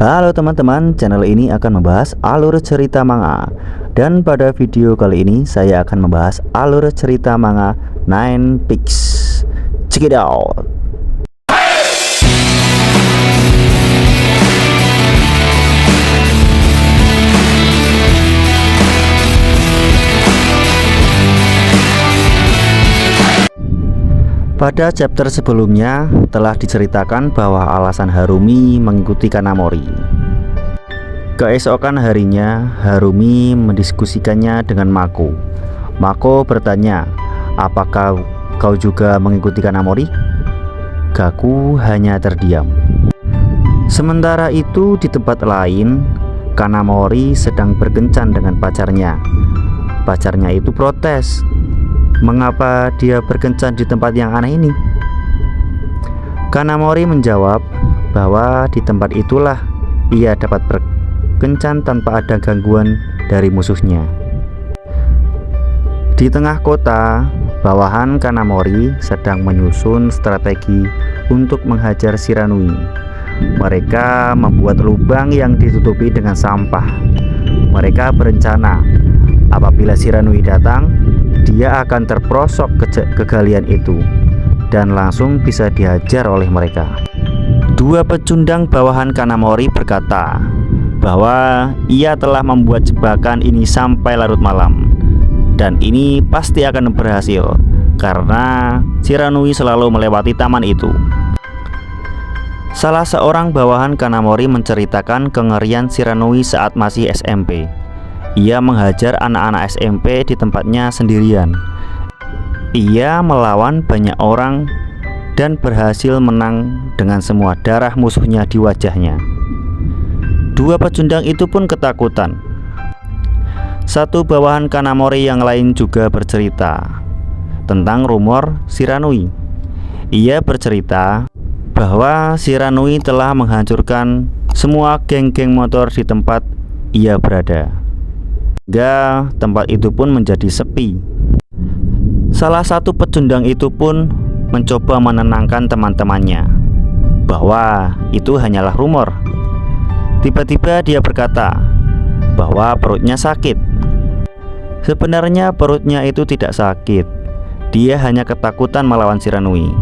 Halo teman-teman, channel ini akan membahas alur cerita manga. Dan pada video kali ini saya akan membahas alur cerita manga Nine Peaks. Check it out. Pada chapter sebelumnya telah diceritakan bahwa alasan Harumi mengikuti Kanamori. Keesokan harinya Harumi mendiskusikannya dengan Mako. Mako bertanya, "Apakah kau juga mengikuti Kanamori?" Gaku hanya terdiam. Sementara itu di tempat lain, Kanamori sedang berkencan dengan pacarnya. Pacarnya itu protes. Mengapa dia berkencan di tempat yang aneh ini? Kanamori menjawab bahwa di tempat itulah ia dapat berkencan tanpa ada gangguan dari musuhnya. Di tengah kota, bawahan Kanamori sedang menyusun strategi untuk menghajar Shiranui. Mereka membuat lubang yang ditutupi dengan sampah. Mereka berencana apabila Shiranui datang, dia akan terperosok ke galian itu dan langsung bisa dihajar oleh mereka. Dua pecundang bawahan Kanamori berkata bahwa ia telah membuat jebakan ini sampai larut malam, dan ini pasti akan berhasil karena Shiranui selalu melewati taman itu. Salah seorang bawahan Kanamori menceritakan kengerian Shiranui saat masih SMP. Ia menghajar anak-anak SMP di tempatnya sendirian. Ia melawan banyak orang dan berhasil menang dengan semua darah musuhnya di wajahnya. Dua pecundang itu pun ketakutan. Satu bawahan Kanamori yang lain juga bercerita tentang rumor Shiranui. Ia bercerita bahwa Shiranui telah menghancurkan semua geng-geng motor di tempat ia berada, hingga tempat itu pun menjadi sepi. Salah satu pecundang itu pun mencoba menenangkan teman-temannya bahwa itu hanyalah rumor. Tiba-tiba dia berkata bahwa perutnya sakit. Sebenarnya perutnya itu tidak sakit. Dia hanya ketakutan melawan Shiranui.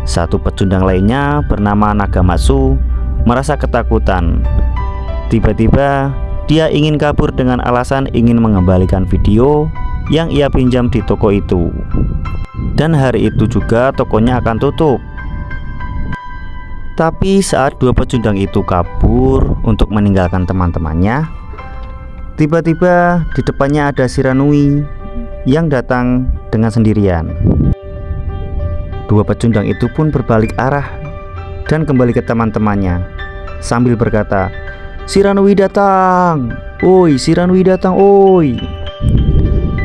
Satu pecundang lainnya bernama Nagamatsu merasa ketakutan. Tiba-tiba dia ingin kabur dengan alasan ingin mengembalikan video yang ia pinjam di toko itu. Dan hari itu juga tokonya akan tutup. Tapi saat dua pecundang itu kabur untuk meninggalkan teman-temannya, tiba-tiba di depannya ada Shiranui yang datang dengan sendirian. Dua pecundang itu pun berbalik arah dan kembali ke teman-temannya sambil berkata, "Shiranui datang, oi, Shiranui datang, oi."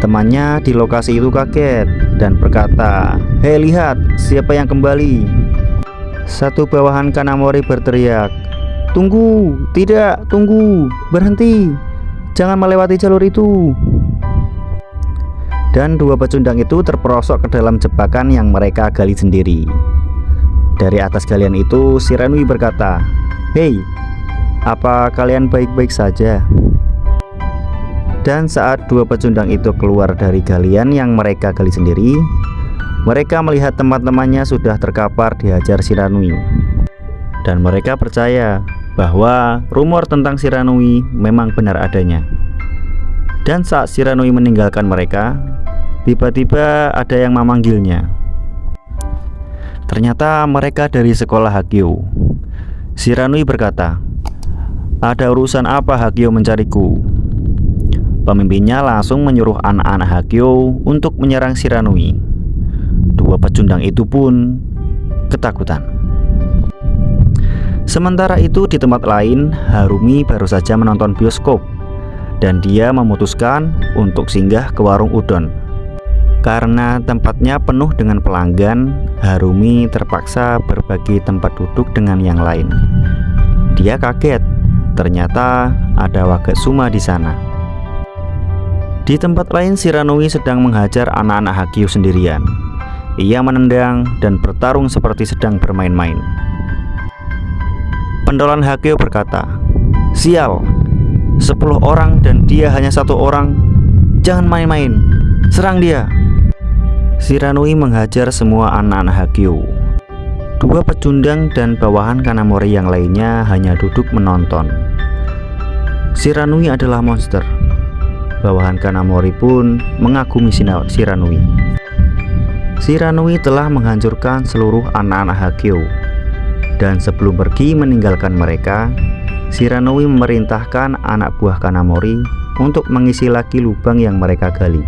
Temannya di lokasi itu kaget dan berkata, "Hei, lihat siapa yang kembali." Satu bawahan Kanamori berteriak, "Tunggu, tidak, tunggu, berhenti, jangan melewati jalur itu." Dan dua pecundang itu terperosok ke dalam jebakan yang mereka gali sendiri. Dari atas galian itu Shiranui berkata, "Hei, apa kalian baik-baik saja?" Dan saat dua pecundang itu keluar dari galian yang mereka gali sendiri, mereka melihat teman-temannya sudah terkapar dihajar Shiranui. Dan mereka percaya bahwa rumor tentang Shiranui memang benar adanya. Dan saat Shiranui meninggalkan mereka, tiba-tiba ada yang memanggilnya. Ternyata mereka dari sekolah Hagyo. Shiranui berkata, "Ada urusan apa Hagyo mencariku?" Pemimpinnya langsung menyuruh anak-anak Hagyo untuk menyerang Shiranui. Dua pecundang itu pun ketakutan. Sementara itu di tempat lain, Harumi baru saja menonton bioskop dan dia memutuskan untuk singgah ke warung udon. Karena tempatnya penuh dengan pelanggan, Harumi terpaksa berbagi tempat duduk dengan yang lain. Dia kaget, ternyata ada Wagatsuma di sana. Di tempat lain, Shiranui sedang menghajar anak-anak Hagyo sendirian. Ia menendang dan bertarung seperti sedang bermain-main. Pentolan Hakeo berkata, "Sial, 10 orang dan dia hanya 1 orang. Jangan main-main, serang dia." Shiranui menghajar semua anak-anak Hakeo. 2 pecundang dan bawahan Kanamori yang lainnya hanya duduk menonton. Shiranui adalah monster. Bawahan Kanamori pun mengagumi Shiranui. Shiranui telah menghancurkan seluruh anak-anak Hakeo. Dan sebelum pergi meninggalkan mereka, Shiranui memerintahkan anak buah Kanamori untuk mengisi lagi lubang yang mereka gali.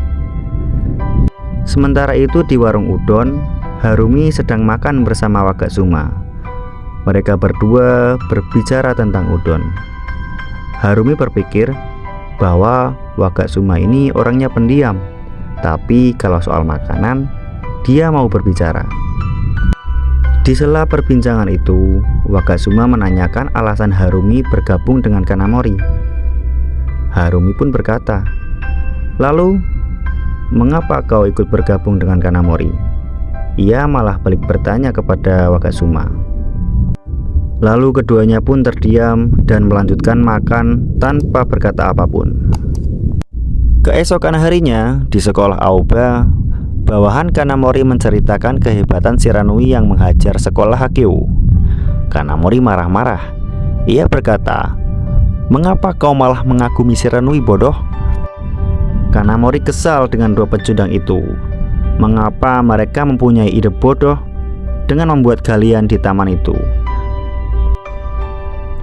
Sementara itu di warung udon, Harumi sedang makan bersama Wagatsuma. Mereka berdua berbicara tentang udon. Harumi berpikir bahwa Wagatsuma ini orangnya pendiam, tapi kalau soal makanan, dia mau berbicara. Di sela perbincangan itu, Wagatsuma menanyakan alasan Harumi bergabung dengan Kanamori. Harumi pun berkata, "Lalu, mengapa kau ikut bergabung dengan Kanamori?" Ia malah balik bertanya kepada Wagatsuma. Lalu keduanya pun terdiam dan melanjutkan makan tanpa berkata apapun. Keesokan harinya, di sekolah Aoba, bawahan Kanamori menceritakan kehebatan Shiranui yang menghajar sekolah Hakeo. Kanamori marah-marah. Ia berkata, "Mengapa kau malah mengagumi Shiranui, bodoh?" Kanamori kesal dengan 2 pecundang itu. Mengapa mereka mempunyai ide bodoh dengan membuat galian di taman itu?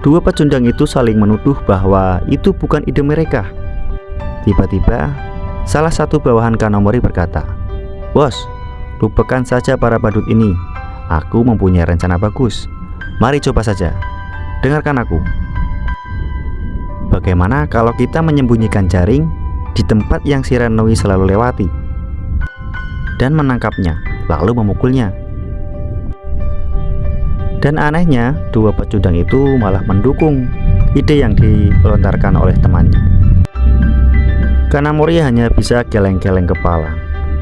2 pecundang itu saling menuduh bahwa itu bukan ide mereka. Tiba-tiba, salah satu bawahan Kanamori berkata, "Bos, lupakan saja para badut ini. Aku mempunyai rencana bagus. Mari coba saja. Dengarkan aku. Bagaimana kalau kita menyembunyikan jaring di tempat yang Shiranui selalu lewati dan menangkapnya, lalu memukulnya?" Dan anehnya, 2 pecundang itu malah mendukung ide yang dilontarkan oleh temannya. Kanamori hanya bisa geleng-geleng kepala.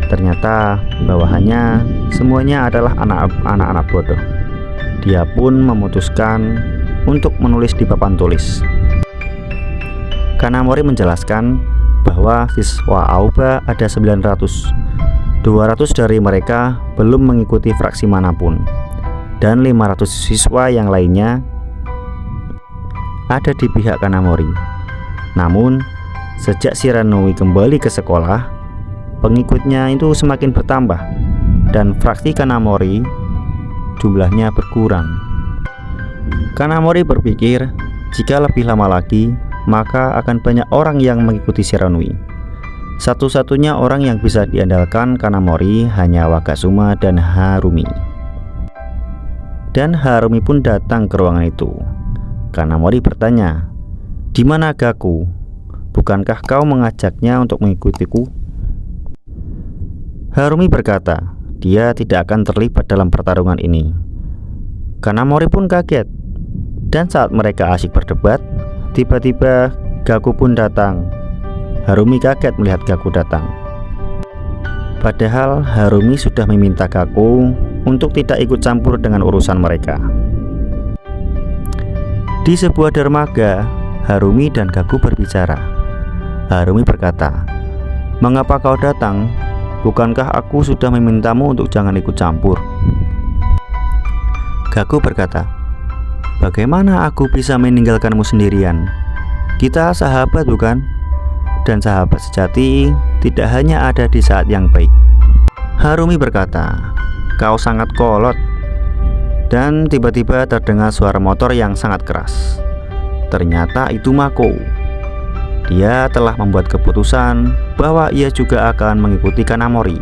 Ternyata bawahannya semuanya adalah anak-anak bodoh. Dia pun memutuskan untuk menulis di papan tulis. Kanamori menjelaskan bahwa siswa Aoba ada 900. 200 dari mereka belum mengikuti fraksi manapun, dan 500 siswa yang lainnya ada di pihak Kanamori. Namun, sejak Shiranui kembali ke sekolah, pengikutnya itu semakin bertambah, dan fraksi Kanamori jumlahnya berkurang. Kanamori berpikir, jika lebih lama lagi, maka akan banyak orang yang mengikuti Shiranui. Satu-satunya orang yang bisa diandalkan Kanamori hanya Wagatsuma dan Harumi. Dan Harumi pun datang ke ruangan itu. Kanamori bertanya, "Di mana Gaku? Bukankah kau mengajaknya untuk mengikutiku?" Harumi berkata, dia tidak akan terlibat dalam pertarungan ini. Kanamori pun kaget. Dan saat mereka asyik berdebat, tiba-tiba Gaku pun datang. Harumi kaget melihat Gaku datang. Padahal Harumi sudah meminta Gaku untuk tidak ikut campur dengan urusan mereka. Di sebuah dermaga, Harumi dan Gaku berbicara. Harumi berkata, "Mengapa kau datang? Bukankah aku sudah memintamu untuk jangan ikut campur?" Gaku berkata, "Bagaimana aku bisa meninggalkanmu sendirian? Kita sahabat bukan? Dan sahabat sejati tidak hanya ada di saat yang baik." Harumi berkata, "Kau sangat kolot." Dan tiba-tiba terdengar suara motor yang sangat keras. Ternyata itu Mako. Dia telah membuat keputusan bahwa ia juga akan mengikuti Kanamori.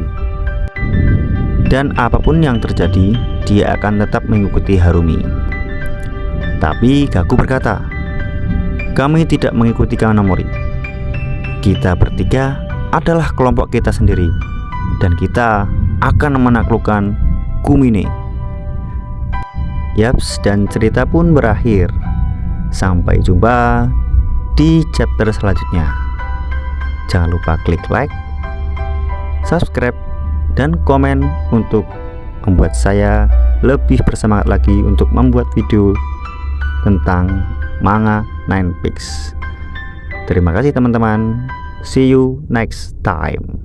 Dan apapun yang terjadi, dia akan tetap mengikuti Harumi. Tapi Gaku berkata, "Kami tidak mengikuti Kanamori. Kita bertiga adalah kelompok kita sendiri, dan kita akan menaklukkan Kumine." Yaps, dan cerita pun berakhir. Sampai jumpa di chapter selanjutnya. Jangan lupa klik like, subscribe, dan komen untuk membuat saya lebih bersemangat lagi untuk membuat video tentang manga Nine Pigs. Terima kasih teman-teman. See you next time.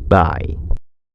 Bye.